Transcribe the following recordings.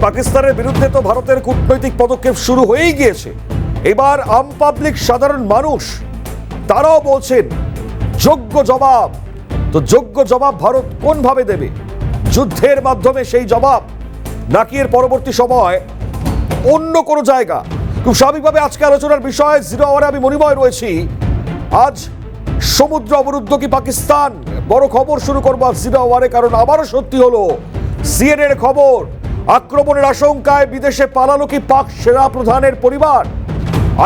পাকিস্তানের বিরুদ্ধে তো ভারতের কূটনৈতিক পদক্ষেপ শুরু হয়েই গিয়েছে। এবার আম পাবলিক, সাধারণ মানুষ, তারাও বলছেন যোগ্য জবাব। তো যোগ্য জবাব ভারত কোনভাবে দেবে? যুদ্ধের মাধ্যমে সেই জবাব, নাকি এর পরবর্তী সময় অন্য কোনো জায়গা? খুব স্বাভাবিকভাবে আজকে আলোচনার বিষয় জিরো আওয়ারে আমি মনিময় রয়েছি। আজ সমুদ্র অবরুদ্ধ কি পাকিস্তান? বড় খবর শুরু করবো আজ জিরো আওয়ারে, কারণ আবারও সত্যি হলো সিএনএর খবর, আক্রমণের আশঙ্কায় বিদেশে পালালো কি পাক সেনা প্রধানের পরিবার।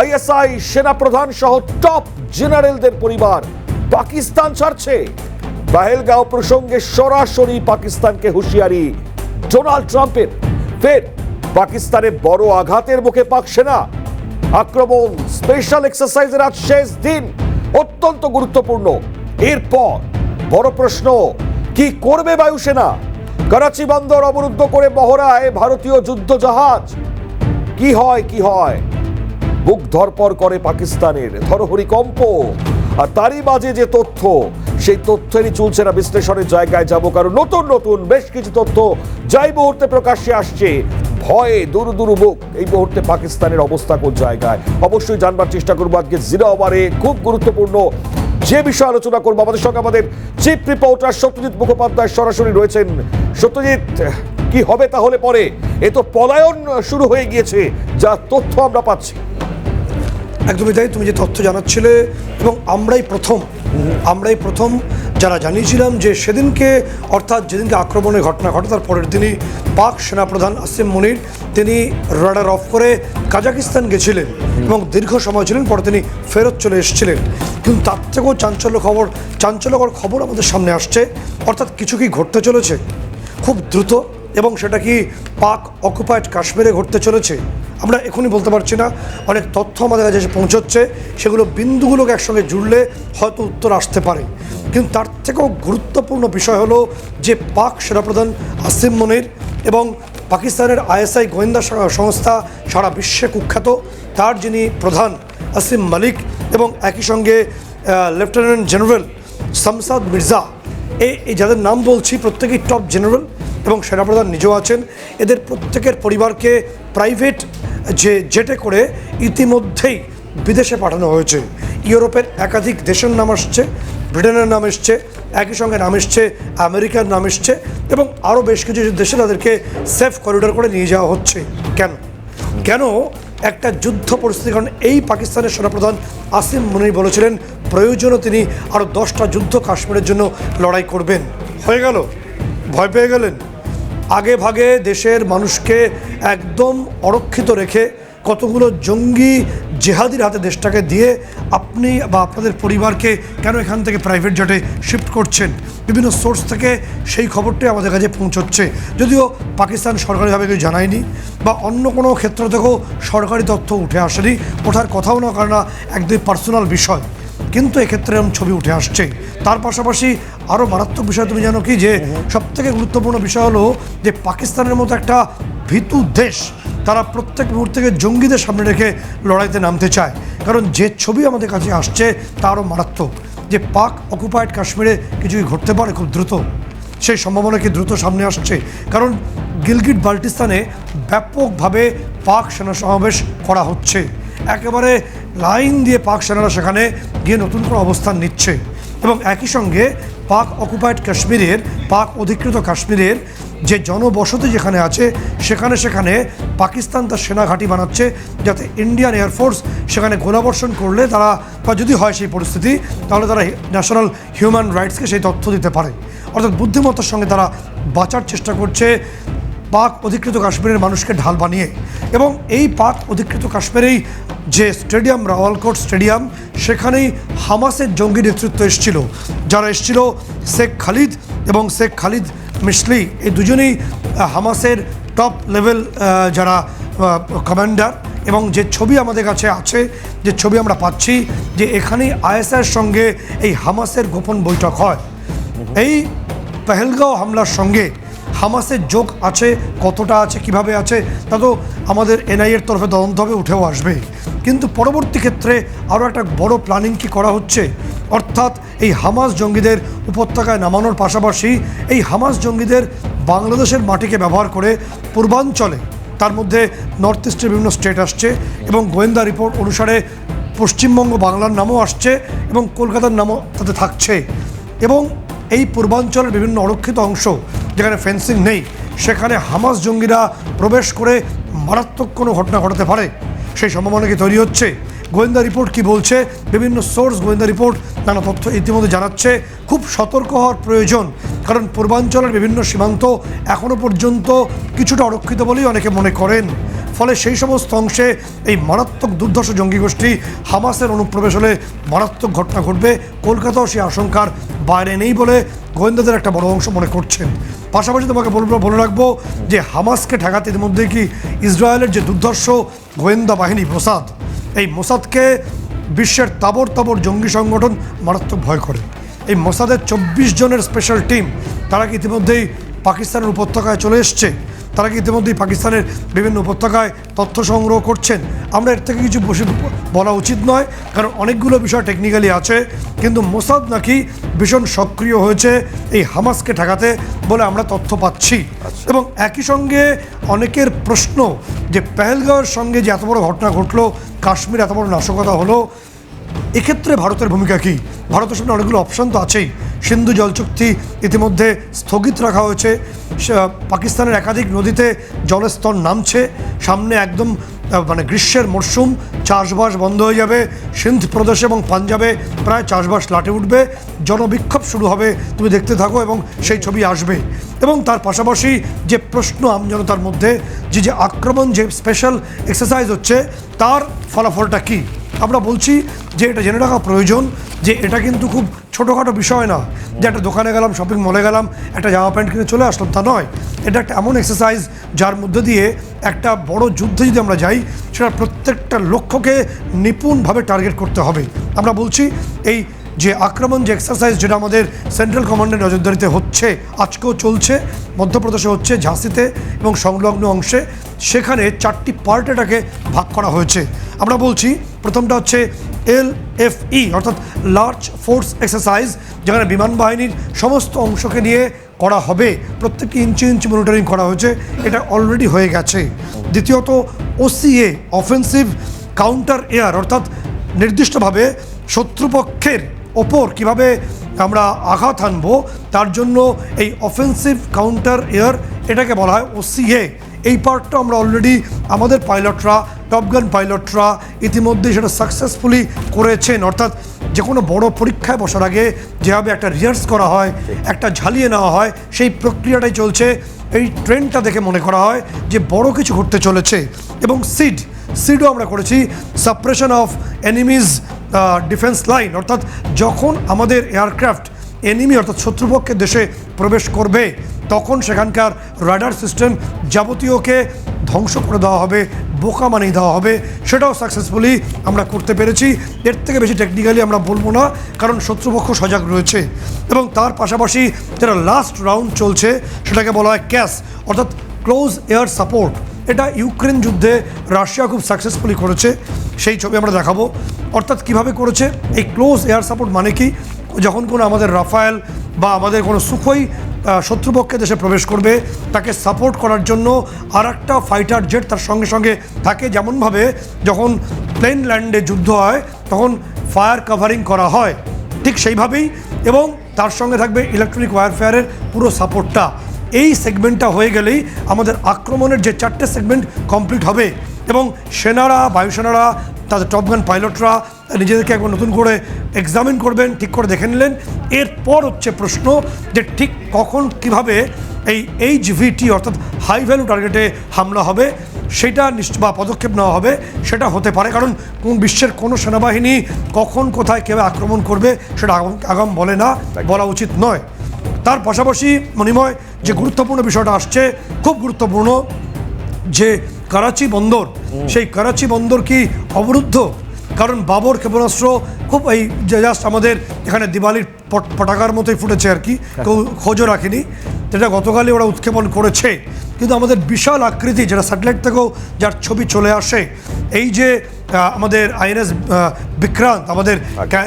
আইএসআই সেনা প্রধান সহ টপ জেনারেলদের পরিবার পাকিস্তান ছাড়ছে। পহেলগাঁও প্রসঙ্গে সরাসরি পাকিস্তানকে হুঁশিয়ারি ডোনাল্ড ট্রাম্পের। ফের পাকিস্তানে বড় আঘাতের মুখে পাক সেনা। আক্রমণ, স্পেশাল এক্সারসাইজের আজ শেষ দিন, অত্যন্ত গুরুত্বপূর্ণ। এরপর বড় প্রশ্ন, কি করবে বায়ুসেনা? করাচি বন্দর অবরুদ্ধ করে মহড়ায় ভারতীয় যুদ্ধ জাহাজ। কি হয়? বুক ধরপর করে পাকিস্তানের, ধরহরিকম্প। আর তারই মাঝে যে তথ্য, সেই তথ্যেরই চলছে না বিশ্লেষণের জায়গায় যাব, কারণ নতুন নতুন বেশ কিছু তথ্য যাই মুহূর্তে প্রকাশ্যে আসছে। ভয়ে দুরু বুক এই মুহূর্তে পাকিস্তানের অবস্থা কোন জায়গায়, অবশ্যই জানবার চেষ্টা করবো আজকে জিরো আওয়ারে। খুব গুরুত্বপূর্ণ যে বিষয় আলোচনা করবো, আমাদের সঙ্গে আমাদের চিফ রিপোর্টার সত্যজিৎ মুখোপাধ্যায় সরাসরি রয়েছেন। সত্যজিৎ, কি হবে তাহলে পরে? এ তো পলায়ন শুরু হয়ে গিয়েছে, যা তথ্য আমরা পাচ্ছি। একদমই তাই, তুমি যে তথ্য জানাচ্ছিলে, এবং আমরাই প্রথম যারা জানিয়েছিলাম যে সেদিনকে, অর্থাৎ যেদিনকে আক্রমণের ঘটনা ঘটে তার পরের দিনই পাক সেনাপ্রধান আসিম মনির তিনি রাডার অফ করে কাজাকিস্তান গেছিলেন এবং দীর্ঘ সময় ছিলেন, পরে তিনি ফেরত চলে এসেছিলেন। কিন্তু তার থেকেও চাঞ্চল্যকর খবর আমাদের সামনে আসছে, অর্থাৎ কিছু কি ঘটতে চলেছে খুব দ্রুত, এবং সেটা কি পাক অকুপায়েড কাশ্মীরে ঘটতে চলেছে। আমরা এখনই বলতে পারছি না, অনেক তথ্য আমাদের কাছে এসে পৌঁছচ্ছে, সেগুলো বিন্দুগুলোকে একসঙ্গে জুড়লে হয়তো উত্তর আসতে পারে। কিন্তু তার থেকেও গুরুত্বপূর্ণ বিষয় হলো যে পাক সেনাপ্রধান আসিম মনির এবং পাকিস্তানের আইএসআই গোয়েন্দা সংস্থা সারা বিশ্বে কুখ্যাত, তার যিনি প্রধান আসিম মালিক এবং একই সঙ্গে লেফটেন্যান্ট জেনারেল শামসাদ মির্জা, এই যাদের নাম বলছি প্রত্যেকেই টপ জেনারেল এবং সেনাপ্রধান নিজেও আছেন। এদের প্রত্যেকের পরিবারকে প্রাইভেট যে জেটে করে ইতিমধ্যেই বিদেশে পাঠানো হয়েছে। ইউরোপের একাধিক দেশের নাম আসছে, ব্রিটেনের নাম এসছে, একই সঙ্গে নাম এসছে আমেরিকার নাম এসছে, এবং আরও বেশ কিছু দেশে তাদেরকে সেফ করিডোর করে নিয়ে যাওয়া হচ্ছে। কেন? একটা যুদ্ধ পরিস্থিতি, কারণ এই পাকিস্তানের সেনাপ্রধান আসিম মনির বলেছিলেন প্রয়োজনে তিনি আরও 10টা যুদ্ধ কাশ্মীরের জন্য লড়াই করবেন। হয়ে গেল, ভয় পেয়ে গেলেন। আগে ভাগে দেশের মানুষকে একদম অরক্ষিত রেখে কতগুলো জঙ্গি জেহাদির হাতে দেশটাকে দিয়ে আপনি বা আপনাদের পরিবারকে কেন এখান থেকে প্রাইভেট জেটে শিফট করছেন? বিভিন্ন সোর্স থেকে সেই খবরটাই আমাদের কাছে পৌঁছচ্ছে, যদিও পাকিস্তান সরকারিভাবে কেউ জানায়নি বা অন্য কোনো ক্ষেত্র থেকেও সরকারি তথ্য উঠে আসেনি, ওঠার কথাও না, কারণ একদমই পার্সোনাল বিষয়। কিন্তু এক্ষেত্রে এরকম ছবি উঠে আসছে। তার পাশাপাশি আরও মারাত্মক বিষয় তুমি জানো কি, যে সবথেকে গুরুত্বপূর্ণ বিষয় হলো যে পাকিস্তানের মতো একটা ভীতু দেশ, তারা প্রত্যেক মুহূর্তে জঙ্গিদের সামনে রেখে লড়াইতে নামতে চায়। কারণ যে ছবি আমাদের কাছে আসছে তা আরও মারাত্মক, যে পাক অকুপায়েড কাশ্মীরে কিছু ঘটতে পারে খুব দ্রুত, সেই সম্ভাবনা কি দ্রুত সামনে আসছে। কারণ গিলগিট বাল্টিস্তানে ব্যাপকভাবে পাক সেনা সমাবেশ করা হচ্ছে, একেবারে লাইন দিয়ে পাক সেনারা সেখানে গিয়ে নতুন করে অবস্থান নিচ্ছে, এবং একই সঙ্গে পাক অকুপায়েড কাশ্মীরের, পাক অধিকৃত কাশ্মীরের যে জনবসতি যেখানে আছে সেখানে পাকিস্তান তার সেনা ঘাঁটি বানাচ্ছে, যাতে ইন্ডিয়ান এয়ারফোর্স সেখানে গোলাবর্ষণ করলে তারা, বা যদি হয় সেই পরিস্থিতি, তাহলে তারা ন্যাশনাল হিউম্যান রাইটসকে সেই তথ্য দিতে পারে। অর্থাৎ বুদ্ধিমত্তার সঙ্গে তারা বাঁচার চেষ্টা করছে পাক অধিকৃত কাশ্মীরের মানুষকে ঢাল বানিয়ে। এবং এই পাক অধিকৃত কাশ্মীরেই যে স্টেডিয়াম, রাওয়ালকোট স্টেডিয়াম, সেখানেই হামাসের জঙ্গি নেতৃত্ব এসেছিল, যারা এসেছিল শেখ খালিদ এবং শেখ খালিদ মিসলি, এই দুজনেই হামাসের টপ লেভেল যারা কমান্ডার। এবং যে ছবি আমাদের কাছে আছে, যে ছবি আমরা পাচ্ছি, যে এখানেই আইএসআইয়ের সঙ্গে এই হামাসের গোপন বৈঠক হয়। এই পহেলগাঁও হামলার সঙ্গে হামাসের যোগ আছে, কতটা আছে, কিভাবে আছে, তা তো আমাদের এনআইএর তরফে তদন্ত হবে, উঠেও আসবে। কিন্তু পরবর্তী ক্ষেত্রে আরও একটা বড় প্ল্যানিং কি করা হচ্ছে, অর্থাৎ এই হামাস জঙ্গিদের উপত্যকায় নামানোর পাশাপাশি এই হামাস জঙ্গিদের বাংলাদেশের মাটিকে ব্যবহার করে পূর্বাঞ্চলে, তার মধ্যে নর্থ ইস্টের বিভিন্ন স্টেট আসছে এবং গোয়েন্দা রিপোর্ট অনুসারে পশ্চিমবঙ্গ বাংলার নামও আসছে এবং কলকাতার নামও তাতে থাকছে। এবং এই পূর্বাঞ্চলের বিভিন্ন অরক্ষিত অংশ যেখানে ফেন্সিং নেই, সেখানে হামাস জঙ্গিরা প্রবেশ করে মারাত্মক কোনো ঘটনা ঘটাতে পারে, সেই সম্ভাবনা কি তৈরি হচ্ছে? গোয়েন্দা রিপোর্ট কি বলছে? বিভিন্ন সোর্স গোয়েন্দা রিপোর্ট নানা তথ্য ইতিমধ্যে জানাচ্ছে। খুব সতর্ক হওয়ার প্রয়োজন, কারণ পূর্বাঞ্চলের বিভিন্ন সীমান্ত এখনও পর্যন্ত কিছুটা অরক্ষিত বলেই অনেকে মনে করেন। ফলে সেই সমস্ত অংশে এই মারাত্মক দুর্ধর্ষ জঙ্গি গোষ্ঠী হামাসের অনুপ্রবেশ হলে মারাত্মক ঘটনা ঘটবে। কলকাতাও সেই আশঙ্কার বাইরে নেই বলে গোয়েন্দাদের একটা বড় অংশ মনে করছেন। পাশাপাশি তোমাকে বলে রাখবো যে হামাসকে ঠেকাতে ইতিমধ্যে কি ইসরায়েলের যে দুর্ধর্ষ গোয়েন্দা বাহিনী মোসাদ, এই মোসাদকে বিশ্বের তাবর তাবর জঙ্গি সংগঠন মারাত্মক ভয় করে। এই মোসাদের 24 জনের স্পেশাল টিম, তারা কি ইতিমধ্যেই পাকিস্তানের উপত্যকায় চলে এসছে, তারা কি ইতিমধ্যেই পাকিস্তানের বিভিন্ন উপত্যকায় তথ্য সংগ্রহ করছেন। আমরা এর থেকে কিছু বলা উচিত নয়, কারণ অনেকগুলো বিষয় টেকনিক্যালি আছে, কিন্তু মোসাদ নাকি ভীষণ সক্রিয় হয়েছে এই হামাসকে ঠেকাতে বলে আমরা তথ্য পাচ্ছি। এবং একই সঙ্গে অনেকের প্রশ্ন যে পেহেলগাঁওয়ের সঙ্গে যে এত বড় ঘটনা ঘটলো, কাশ্মীর এত বড় নাশকতা হলো, এক্ষেত্রে ভারতের ভূমিকা কী? ভারতের সামনে অনেকগুলো অপশান তো আছেই। সিন্ধু জল চুক্তি ইতিমধ্যে স্থগিত রাখা হয়েছে, পাকিস্তানের একাধিক নদীতে জলের স্তর নামছে, সামনে একদম মানে গ্রীষ্মের মরশুম, চাষবাস বন্ধ হয়ে যাবে, সিন্ধ প্রদেশ এবং পাঞ্জাবে প্রায় চাষবাস লাটে উঠবে, জনবিক্ষোভ শুরু হবে, তুমি দেখতে থাকো এবং সেই ছবি আসবে। এবং তার পাশাপাশি যে প্রশ্ন আমজনতার মধ্যে যে আক্রমণ, যে স্পেশাল এক্সারসাইজ হচ্ছে, তার ফলাফলটা কী? আমরা বলছি যে এটা জেনে রাখা প্রয়োজন যে এটা কিন্তু খুব ছোটোখাটো বিষয় না যে একটা দোকানে গেলাম, শপিং মলে গেলাম, একটা জামা প্যান্ট কিনে চলে আসলাম, তা নয়। এটা একটা এমন এক্সারসাইজ যার মধ্যে দিয়ে একটা বড় যুদ্ধে যদি আমরা যাই, সেটা প্রত্যেকটা লক্ষ্যকে নিপুণভাবে টার্গেট করতে হবে। আমরা বলছি এই যে আক্রমণ, যে এক্সারসাইজ, যেটা আমাদের সেন্ট্রাল কমান্ডের নজরদারিতে হচ্ছে, আজকেও চলছে, মধ্যপ্রদেশে হচ্ছে, ঝাঁসিতে এবং সংলগ্ন অংশে, সেখানে 4টি পার্ট এটাকে ভাগ করা হয়েছে। আমরা বলছি প্রথমটা হচ্ছে LFE অর্থাৎ লার্জ ফোর্স এক্সারসাইজ, যেখানে বিমান বাহিনীর সমস্ত অংশকে নিয়ে করা হবে, প্রত্যেকটি ইঞ্চি ইঞ্চি মনিটরিং করা হয়েছে, এটা অলরেডি হয়ে গেছে। দ্বিতীয়ত OCA অফেন্সিভ কাউন্টার এয়ার, অর্থাৎ নির্দিষ্টভাবে শত্রুপক্ষের ওপর কিভাবে আমরা আঘাত আনবো, তার জন্য এই অফেন্সিভ কাউন্টার এয়ার, এটাকে বলা হয় OCA। এই পার্টটা আমরা অলরেডি আমাদের পাইলটরা, টপগান পাইলটরা ইতিমধ্যে সেটা সাকসেসফুলি করেছেন। অর্থাৎ যে কোনো বড় পরীক্ষায় বসার আগে যেভাবে একটা রিহার্স করা হয়, একটা ঝালিয়ে নেওয়া হয়, সেই প্রক্রিয়াটাই চলছে। এই ট্রেনটা দেখে মনে করা হয় যে বড় কিছু ঘটতে চলেছে। এবং সিডও আমরা করেছি, suppression of enemies defence line, অর্থাৎ যখন আমাদের এয়ারক্রাফট এনিমি অর্থাৎ শত্রুপক্ষের দেশে প্রবেশ করবে, তখন সেখানকার রাডার সিস্টেম যাবতীয়কে ধ্বংস করে দেওয়া হবে, বোকা বানিয়ে দেওয়া হবে, সেটাও সাকসেসফুলি আমরা করতে পেরেছি। এর থেকে বেশি টেকনিক্যালি আমরা বলবো না, কারণ শত্রুপক্ষ সজাগ রয়েছে। এবং তার পাশাপাশি যেটা লাস্ট রাউন্ড চলছে, সেটাকে বলা হয় ক্যাস অর্থাৎ ক্লোজ এয়ার সাপোর্ট। এটা ইউক্রেন যুদ্ধে রাশিয়া খুব সাকসেসফুলি করেছে, সেই ছবি আমরা দেখাবো। অর্থাৎ কিভাবে করেছে এই ক্লোজ এয়ার সাপোর্ট, মানে কি? যখন কোনো আমাদের রাফায়েল বা আমাদের কোনো সুখোই শত্রুপক্ষের দেশে প্রবেশ করবে, তাকে সাপোর্ট করার জন্য আর একটা ফাইটার জেট তার সঙ্গে সঙ্গে থাকে। যেমনভাবে যখন প্লেন ল্যান্ডে যুদ্ধ হয় তখন ফায়ার কাভারিং করা হয়, ঠিক সেইভাবেই। এবং তার সঙ্গে থাকবে ইলেকট্রনিক ওয়ারফেয়ারের পুরো সাপোর্টটা। এই সেগমেন্টটা হয়ে গেলেই আমাদের আক্রমণের যে 4টে সেগমেন্ট কমপ্লিট হবে। এবং সেনারা, বায়ুসেনারা, তাদের টপগান পাইলটরা নিজেদেরকে একবার নতুন করে এক্সামিন করবেন, ঠিক করে দেখে নিলেন। এরপর হচ্ছে প্রশ্ন যে ঠিক কখন কিভাবে এই HVT অর্থাৎ হাই ভ্যালু টার্গেটে হামলা হবে, সেটা বা পদক্ষেপ নেওয়া হবে। সেটা হতে পারে, কারণ কোন বিশ্বের কোনো সেনাবাহিনী কখন কোথায় কীভাবে আক্রমণ করবে সেটা আগাম বলে না, বলা উচিত নয়। তার পাশাপাশি মনিময় যে গুরুত্বপূর্ণ বিষয়টা আসছে, খুব গুরুত্বপূর্ণ, যে করাচি বন্দর, সেই করাচি বন্দর কি অবরুদ্ধ? কারণ বাবর ক্ষেপণাস্ত্র খুব এই জাস্ট আমাদের এখানে দিওয়ালির পটাকার মতোই ফুটেছে আর কি, কেউ খোঁজও রাখেনি। যেটা গতকালই ওরা উৎক্ষেপণ করেছে, কিন্তু আমাদের বিশাল আকৃতি, যেটা স্যাটেলাইট থেকেও যার ছবি চলে আসে, এই যে আমাদের আইএনএস বিক্রান্ত, আমাদের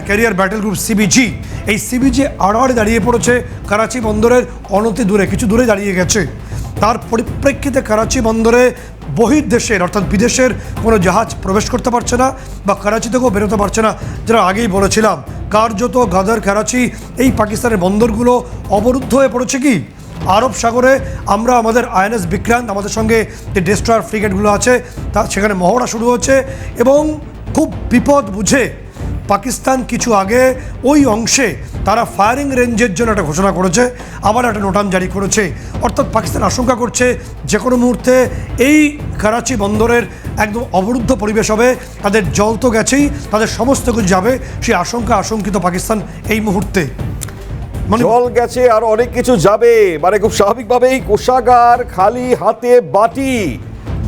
ক্যারিয়ার ব্যাটেল গ্রুপ সিবিজি, এই সিবিজি আড়াআড়ি দাঁড়িয়ে পড়েছে করাচি বন্দরের অনতি দূরে, কিছু দূরে দাঁড়িয়ে গেছে। তার পরিপ্রেক্ষিতে করাচি বন্দরে বহির্দেশের অর্থাৎ বিদেশের কোনো জাহাজ প্রবেশ করতে পারছে না বা করাচি থেকেও বেরোতে পারছে না। যেটা আগেই বলেছিলাম, কার্যত গাদার, করাচি, এই পাকিস্তানের বন্দরগুলো অবরুদ্ধ হয়ে পড়েছে। কি আরব সাগরে আমরা আমাদের আইএনএস বিক্রান্ত, আমাদের সঙ্গে যে ডেস্ট্রয়ার ফ্রিগেটগুলো আছে তা সেখানে মহড়া শুরু হচ্ছে এবং খুব বিপদ বুঝে পাকিস্তান কিছু আগে ওই অংশে তারা ফায়ারিং রেঞ্জের জন্য একটা ঘোষণা করেছে, আবার একটা নোটাম জারি করেছে। অর্থাৎ পাকিস্তান আশঙ্কা করছে যে কোনো মুহূর্তে এই করাচি বন্দরের একদম অবরুদ্ধ পরিবেশ হবে, তাদের জল তো গেছেই, তাদের সমস্ত কিছু যাবে, সেই আশঙ্কিত পাকিস্তান এই মুহূর্তে। জল গেছে আর অনেক কিছু যাবে, মানে খুব স্বাভাবিকভাবেই কোষাগার খালি হাতে বাটি,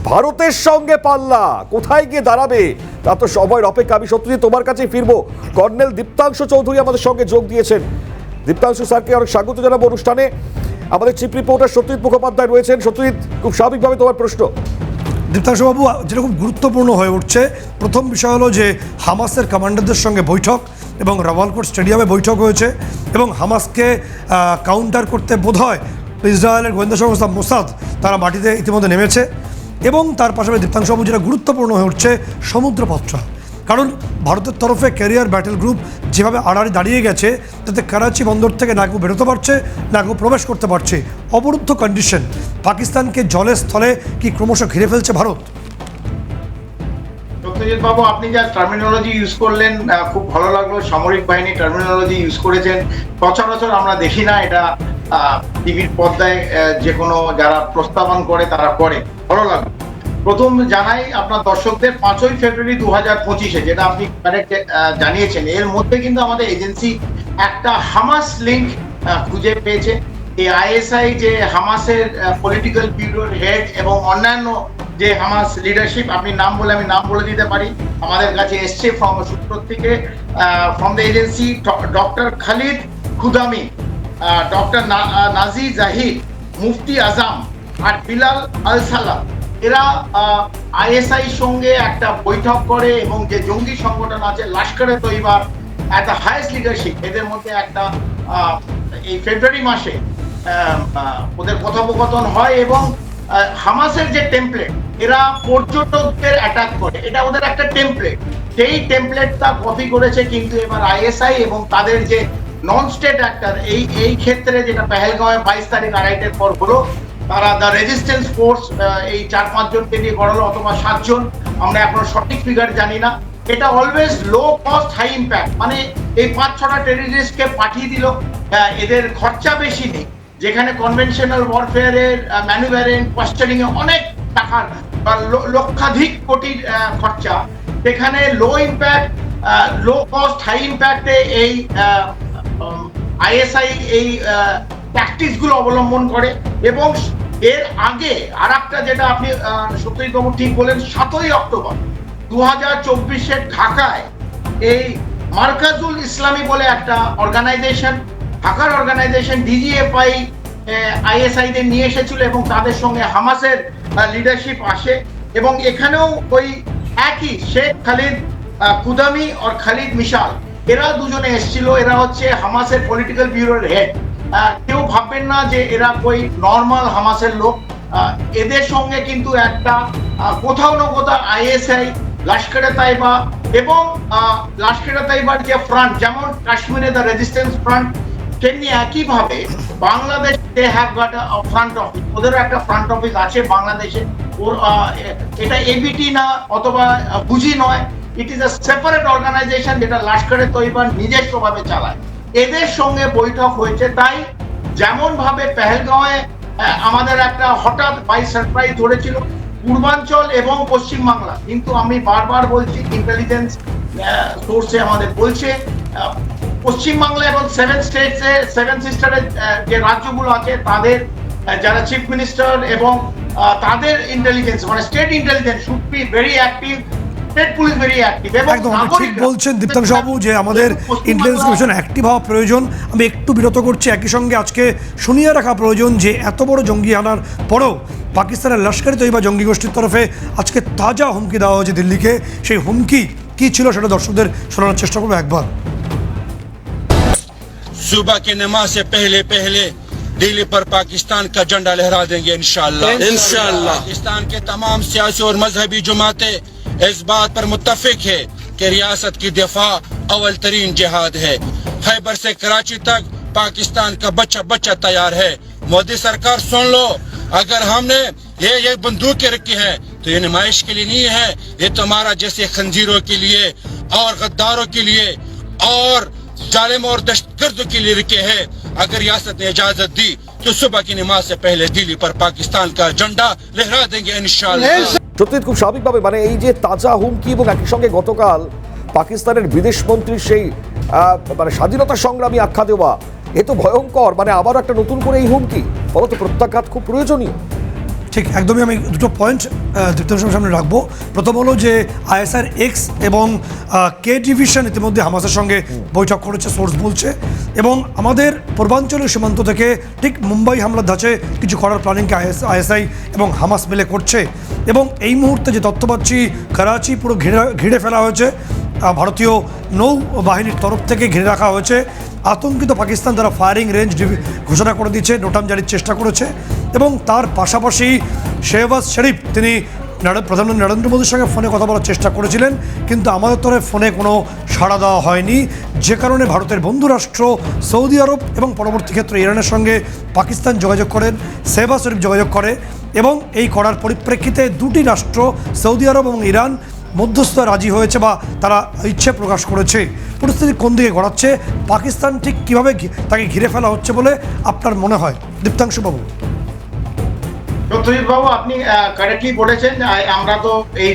ভারতের সঙ্গে পাল্লা কোথায় গিয়ে দাঁড়াবে তা তো সময়ের অপেক্ষা। আমি সত্যজিৎ তোমার কাছে ফিরবো। কর্নেল দীপ্তাংশু চৌধুরী আমাদের সঙ্গে যোগ দিয়েছেন। দীপ্তাংশু স্যারকে অনেক স্বাগত জানাবো অনুষ্ঠানে। আমাদের চিফ রিপোর্টার সত্যজিৎ মুখোপাধ্যায় রয়েছেন। সত্যজিৎ, খুব স্বাভাবিকভাবে তোমার প্রশ্ন। দীপ্তাংশুবাবু, যেটা খুব গুরুত্বপূর্ণ হয়ে উঠছে, প্রথম বিষয় হলো যে হামাসের কমান্ডারদের সঙ্গে বৈঠক এবং রাওয়ালকোট স্টেডিয়ামে বৈঠক হয়েছে এবং হামাসকে কাউন্টার করতে বোধহয় ইসরায়েলের গোয়েন্দা সংস্থা মোসাদ তারা মাটিতে ইতিমধ্যে নেমেছে। এবং তার পাশাপাশি দীপ্তাংশুবাবু, যেটা গুরুত্বপূর্ণ হয়ে উঠছে সমুদ্রপথটা, কারণ ভারতের তরফে ক্যারিয়ার ব্যাটেল গ্রুপ যেভাবে আড়াআড়ি দাঁড়িয়ে গেছে, তাতে করাচি বন্দর থেকে না কেউ বেরোতে পারছে না কেউ প্রবেশ করতে পারছে, অবরুদ্ধ কন্ডিশন। পাকিস্তানকে জলে স্থলে কি ক্রমশ ঘিরে ফেলছে ভারত? সত্যজিৎ বাবু, আপনি যা টার্মিনোলজি ইউজ করলেন খুব ভালো লাগলো। সামরিক বাহিনী টার্মিনোলজি ইউজ করেছেন, সচরাচর আমরা দেখি না এটা। টিভির পর্দায় যে কোনো যারা প্রস্তাবন করে তারা করে, ভালো লাগলো। প্রথম জানাই আপনার দর্শকদের, 5ই ফেব্রুয়ারি 2025-এ যেটা আপনি কারেক্ট জানিয়েছেন, এর মধ্যে কিন্তু আমাদের এজেন্সি একটা হামাস লিঙ্ক খুঁজে পেয়েছে। এই আইএসআই যে হামাসের পলিটিক্যাল ব্যুরোর হেড এবং অন্যান্য যে হামাস লিডারশিপ, আপনি নাম বলে আমি নাম বলে দিতে পারি, আমাদের কাছে এসছে সূত্র থেকে, from the agency, doctor Khalid Khudami, doctor Naji Zahid, Mufti Azam আর বিলাল আল সালাম, এরা আইএসআই সঙ্গে একটা বৈঠক করে এবং যে জঙ্গি সংগঠন আছে লস্করে তৈবার একটা হাইয়েস্ট লিডারশিপ, এদের মধ্যে একটা এই ফেব্রুয়ারি মাসে ওদের কথোপকথন হয়। এবং হামাসের যে টেমপ্লেট, এরা পর্যটকদের অ্যাটাক করে, এটা ওদের একটা টেমপ্লেট, সেই টেমপ্লেটটা কপি করেছে কিন্তু এবার আইএসআই এবং তাদের যে নন স্টেট অ্যাক্টর এই ক্ষেত্রে, যেটা পেহেলগাঁওয়ে 22 তারিখ আড়াইটের পর হলো, তারা দ্য রেজিস্ট্যান্স ফোর্স এই 4-5 জনকে নিয়ে গড়ালো, অথবা 7 জন, আমরা এখন সঠিক ফিগার জানি না। এটা always low cost high impact, মানে এই 5-6টা টেররিস্টকে পাঠিয়ে দিল, এদের খরচা বেশি নেই। যেখানে কনভেনশনাল ওয়ারফেয়ারের ম্যানুভারিং কোয়েশ্চেনিং এ অনেক টাকার বা লক্ষাধিক কোটির খরচা, সেখানে লো ইম্প্যাক্ট লো কস্ট হাই ইম্প্যাক্টে এই আইএসআই এই ট্যাকটিক্স গুলো অবলম্বন করে। এবং এর আগে আর একটা, যেটা আপনি সত্যজিৎ বাবু ঠিক বলেন, 7ই অক্টোবর 2024 ঢাকায় এই মার্কাজুল ইসলামী বলে একটা অর্গানাইজেশন, ঢাকার অর্গানাইজেশন, ডিজিএফআই আইএসআই দের নিয়ে এসেছিল এবং তাদের সঙ্গে হামাসের লিডারশিপ আসে। এবং এখানেও ওই একই শেখ খালিদ কুদামি আর খালিদ মিশাল, এরা দুজনে এসেছিল। এরা হচ্ছে হামাসের পলিটিক্যাল ব্যুরোর হেড। কেউ ভাববেন না যে এরা ওই নর্মাল হামাসের লোক। এদের সঙ্গে কিন্তু একটা কোথাও না কোথাও আইএসআই, লস্করে তাইবা এবং লস্করে তাইবার যে ফ্রন্ট, যেমন কাশ্মীরে দ্য রেজিস্ট্যান্স ফ্রন্ট, তেমনি একইভাবে Bangladesh they have got a front office, ওদেরও একটা ফ্রন্ট অফিস আছে বাংলাদেশে। ওর এটা এবিটি না অথবা বুঝি নয়, it is a separate organisation যেটা লস্করে তৈবার নিজস্বভাবে চালায়। এদের সঙ্গে বৈঠক হয়েছে। তাই যেমন ভাবে পেহেলগাঁওয়ে আমাদের একটা হঠাৎ বাই সারপ্রাইজ ধরেছিল পূর্বাঞ্চল এবং পশ্চিম বাংলা, কিন্তু আমি বারবার বলছি, ইন্টেলিজেন্স সোর্সে আমাদের বলছে পশ্চিমবাংলা এবং 7 স্টেটসে 7 সিস্টারের যে রাজ্যগুলো আছে তাদের যারা চিফ মিনিস্টার এবং তাদের ইন্টেলিজেন্স, মানে state intelligence should be very active state police very active এবং একদম আপনি ঠিক বলছেন দীপ্তাংশু বাবু যে আমাদের ইন্টেলিজেন্স কমিশন অ্যাক্টিভ হওয়া প্রয়োজন। আমি একটু বিরত করছি, একই সঙ্গে আজকে শুনিয়ে রাখা প্রয়োজন যে এত বড় জঙ্গি হানার পরেও পাকিস্তানের লস্কর তৈবা জঙ্গি গোষ্ঠীর তরফে আজকে তাজা হুমকি দেওয়া হয়েছে দিল্লিকে। সেই হুমকি কী ছিল সেটা দর্শকদের শোনানোর চেষ্টা করবো একবার। सुबह की नमाज से पहले पहले दिल्ली पर पाकिस्तान का झंडा लहरा देंगे इंशाअल्लाह। पाकिस्तान के तमाम सियासी और मजहबी जमातें इस बात पर मुत्तफिक है कि रियासत की दिफा अव्वल तरीन जिहाद है। खैबर से कराची तक पाकिस्तान का बच्चा बच्चा तैयार है। मोदी सरकार सुन लो, अगर हमने ये बंदूकें रखी है तो ये नुमाइश के लिए नहीं है, ये तुम्हारा जैसे खंजीरों के लिए और गद्दारों के लिए और जालिम और दहशतगर्दों के लिए रखे हैं। अगर रियासत ने इजाजत दी तो सुबह की नमाज से पहले दिल्ली पर पाकिस्तान का झंडा लहरा देंगे इंशाअल्लाह। সত্যি খুব স্বাভাবিকভাবে মানে এই যে তাজা হুমকি এবং একই সঙ্গে গতকাল পাকিস্তানের বিদেশ মন্ত্রীর সেই মানে স্বাধীনতা সংগ্রামী আখ্যা দেওয়া, এ তো ভয়ঙ্কর। মানে আবার একটা নতুন করে এই হুমকি, ফলত প্রত্যাঘাত খুব প্রয়োজনীয়। ঠিক একদমই, আমি দুটো পয়েন্ট দীপ্তাংশুর সামনে রাখবো। প্রথম হলো যে আইএসআর এক্স এবং কে ডিভিশন ইতিমধ্যে হামাসের সঙ্গে বৈঠক করেছে, সোর্স বলছে, এবং আমাদের পূর্বাঞ্চলীয় সীমান্ত থেকে ঠিক মুম্বাই হামলার ধাঁচে কিছু করার প্ল্যানিংকে আইএসআই এবং হামাস মিলে করছে। এবং এই মুহূর্তে যে তথ্য পাচ্ছি, করাচি পুরো ঘিরে ফেলা হয়েছে, ভারতীয় নৌ বাহিনীর তরফ থেকে ঘিরে রাখা হয়েছে। আতঙ্কিত পাকিস্তান তারা ফায়ারিং রেঞ্জ ঘোষণা করে দিচ্ছে, নোটাম জারির চেষ্টা করেছে। এবং তার পাশাপাশি শেহবাজ শরীফ তিনি প্রধানমন্ত্রী নরেন্দ্র মোদীর সঙ্গে ফোনে কথা বলার চেষ্টা করেছিলেন, কিন্তু আমাদের তরফে ফোনে কোনো সাড়া দেওয়া হয়নি, যে কারণে ভারতের বন্ধু রাষ্ট্র সৌদি আরব এবং পরবর্তী ক্ষেত্রে ইরানের সঙ্গে পাকিস্তান যোগাযোগ করেন, শেহবাজ শরীফ যোগাযোগ করে। এবং এই করার পরিপ্রেক্ষিতে দুটি রাষ্ট্র সৌদি আরব এবং ইরান মধ্যস্থ রাজি হয়েছে বা তারা ইচ্ছে প্রকাশ করেছে। পরিস্থিতি কোন দিকে গড়াচ্ছে, পাকিস্তান ঠিক কীভাবে তাকে ঘিরে ফেলা হচ্ছে বলে আপনার মনে হয় দীপ্তাংশু বাবু? সত্যজিৎ বাবু, আপনি কারেক্টলি বলেছেন। আমরা তো এই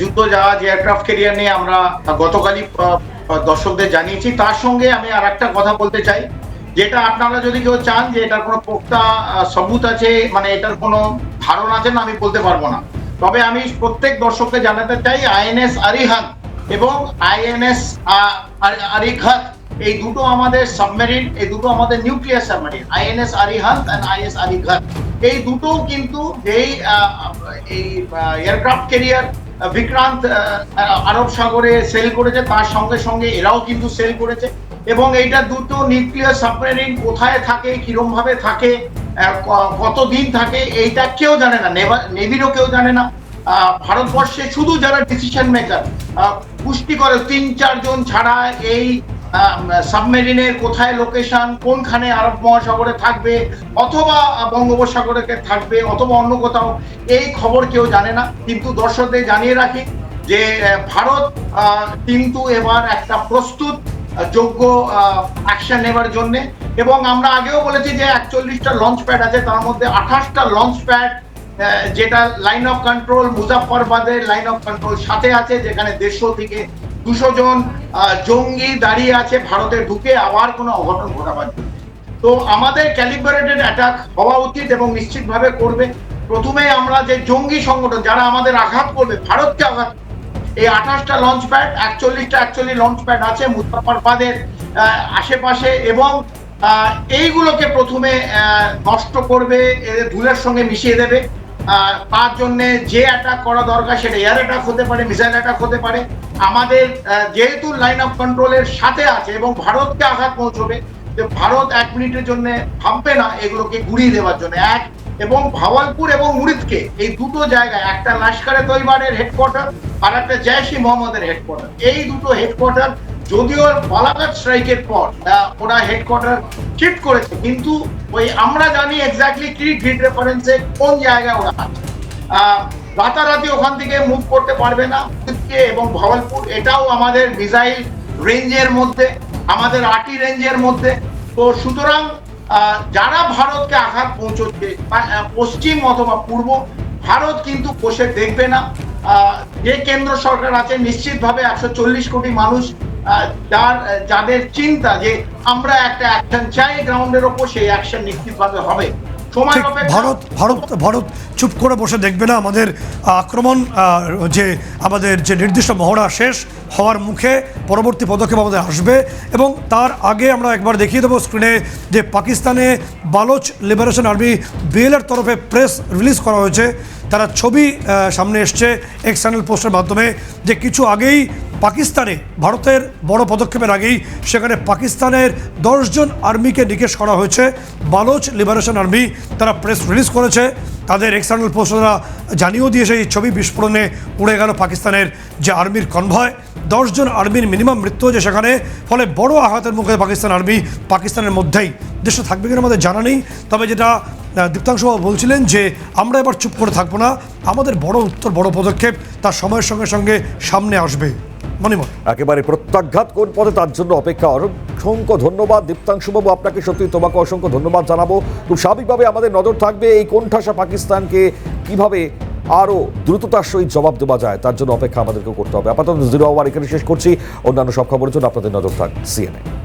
যুদ্ধ জাহাজ এয়ারক্রাফট ক্যারিয়ার নিয়ে আমরা গতকালই দর্শকদের জানিয়েছি। তার সঙ্গে আমি আর একটা কথা বলতে চাই, যেটা আপনারা যদি কেউ চান যে এটার কোনো পোক্তা সবুত আছে, মানে এটার কোনো ধারণা আছে না, আমি বলতে পারবো না। তবে আমি প্রত্যেক দর্শককে জানাতে চাই, আইএনএস আরিহান্ত এবং আইএনএস আরিঘাত এই দুটো আমাদের সাবমেরিন, এই দুটো আমাদের nuclear submarine, INS Arihant and INS Arighat. এই দুটো কিন্তু এই এয়ারক্রাফট ক্যারিয়ার বিক্রান্ত আরব সাগরে সেল করেছে, তার সঙ্গে সঙ্গে এরাও কিন্তু সেল করেছে। এবং এইটা দুটো নিউক্লিয়ার সাবমেরিন কোথায় থাকে, কিরম ভাবে থাকে, কতদিন থাকে, এইটা কেউ জানে না, নেভিরও কেউ জানে না। ভারতবর্ষে শুধু যারা ডিসিশন মেকার পুষ্টি করে ৩-৪ জন ছাড়া এই সাবমেরিনের কোথায় লোকেশন, কোনখানে আরব মহাসাগরে থাকবে অথবা বঙ্গোপসাগরে থাকবে অথবা অন্য কোথাও, এই খবর কেউ জানে না। কিন্তু দর্শকদের জানিয়ে রাখি যে ভারত কিন্তু এবার একটা প্রস্তুত যোগ্য অ্যাকশন নেবার জন্য। এবং আমরা আগেও বলেছি যে 41টা লঞ্চ প্যাড আছে, তার মধ্যে 28টা লঞ্চ প্যাড যেটা লাইন অফ কন্ট্রোল মুজাফফরবাদের লাইন অফ কন্ট্রোল সাথে আছে, যেখানে 150 থেকে 200 জন জঙ্গি দাঁড়িয়ে আছে ভারতে ঢুকে আবার কোনো অঘটন ঘটাবার জন্য। তো আমাদের ক্যালিব্রেটেড অ্যাটাক হওয়া উচিত এবং নিশ্চিতভাবে করবে। প্রথমে আমরা যে জঙ্গি সংগঠন যারা আমাদের আঘাত করবে, ভারতকে আঘাত, এই 28টা লঞ্চ প্যাড, 41টা অ্যাকচুয়ালি লঞ্চ প্যাড আছে মুজাফফরবাদের আশেপাশে, এবং এইগুলোকে প্রথমে নষ্ট করবে, ধুলের সঙ্গে মিশিয়ে দেবে। তার জন্য যে অ্যাটাক করা দরকার সেটা এয়ার অ্যাটাক হতে পারে, মিসাইল অ্যাটাক হতে পারে। আমাদের যেহেতু লাইন অফ কন্ট্রোলের সাথে আছে এবং ভারতকে আঘাত পৌঁছবে, ভারত 1 মিনিটের জন্য ভাববে না এগুলোকে গুড়িয়ে দেওয়ার জন্য। এবং ভাওয়ালপুর এবং মুরিদকে এই দুটো জায়গায়, একটা লস্করে তৈবারের হেডকোয়ার্টার আর একটা জৈশ-ই মোহাম্মদের হেডকোয়ার্টার, এই দুটো হেডকোয়ার্টার যদিও বালাঘাট স্ট্রাইকের পর ওরা হেডকোয়ার্টার শিফট করেছে, কিন্তু ওই আমরা জানি এক্স্যাক্টলি কি গ্রিড রেফারেন্সে কোন জায়গায় ওরা আছে। রাতারাতি ওখান থেকে মুভ করতে পারবে না। এবং ভাওয়ালপুর এটাও আমাদের মিসাইল রেঞ্জের মধ্যে, আমাদের আটি রেঞ্জের মধ্যে। তো সুতরাং যারা ভারতকে আঘাত পৌঁছচ্ছে পশ্চিম অথবা পূর্ব, ভারত কিন্তু বসে দেখবে না। যে কেন্দ্র সরকার আছে নিশ্চিতভাবে 140 কোটি মানুষ যাদের চিন্তা যে আমরা একটা অ্যাকশন চাই গ্রাউন্ডের ওপর, সেই অ্যাকশন নিশ্চিতভাবে হবে। সময় ঠিক অপেক্ষা। ভারত চুপ করে বসে দেখবে না আমাদের আক্রমণ, যে আমাদের যে নির্দিষ্ট মহড়া শেষ হওয়ার মুখে পরবর্তী পদক্ষেপ আমাদের আসবে। এবং তার আগে আমরা একবার দেখিয়ে দেবো স্ক্রিনে যে পাকিস্তানে বালোচ লিবারেশন আর্মি বিএলএর তরফে প্রেস রিলিজ করা হয়েছে। তারা ছবি সামনে এসছে এক্সটার্নাল পোস্টের মাধ্যমে, যে কিছু আগেই পাকিস্তানে ভারতের বড় পদক্ষেপের আগেই সেখানে পাকিস্তানের 10 জন আর্মিকে নিকেশ করা হয়েছে। বালোচ লিবারেশন আর্মি তারা প্রেস রিলিজ করেছে, তাদের এক্সটার্নাল পোস্টরা জানিয়েও দিয়েছে এই ছবি বিস্ফোরণে উড়ে গেল পাকিস্তানের যে আর্মির কনভয়। 10 জন আর্মির মিনিমাম মৃত্যু হয়েছে সেখানে, ফলে বড় আঘাতের মুখে পাকিস্তান আর্মি। পাকিস্তানের মধ্যেই দেশে থাকবে কিনা আমাদের জানা নেই, তবে যেটা দীপ্তাংশুবাবু বলছিলেন যে আমরা এবার চুপ করে থাকবো না, আমাদের বড় উত্তর, বড় পদক্ষেপ তার সময়ের সঙ্গে সঙ্গে সামনে আসবে। মনিমল, একেবারে প্রত্যাঘাত কোন পথে তার জন্য অপেক্ষা। অসংখ্য ধন্যবাদ দীপ্তাংশুবাবু, আপনাকে সত্যি তোমাকে অসংখ্য ধন্যবাদ জানাবো। খুব স্বাভাবিকভাবে আমাদের নজর থাকবে এই কোণঠাসা পাকিস্তানকে কিভাবে আরও দ্রুততার সহিত জবাব দেওয়া যায়, তার জন্য অপেক্ষা আমাদেরকে করতে হবে। আপাতত 0 আওয়ার এখানে শেষ করছি। অন্যান্য সব খবরের জন্য আপনাদের নজর থাক CNN।